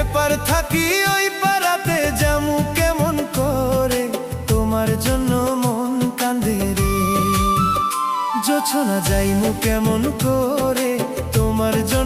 এপার থাকি ওই পারাতে যামু কেমন করে, তোমার জন্য মন কান্দে রে। জোছনা যাইমু কেমন করে, তোমার জন্য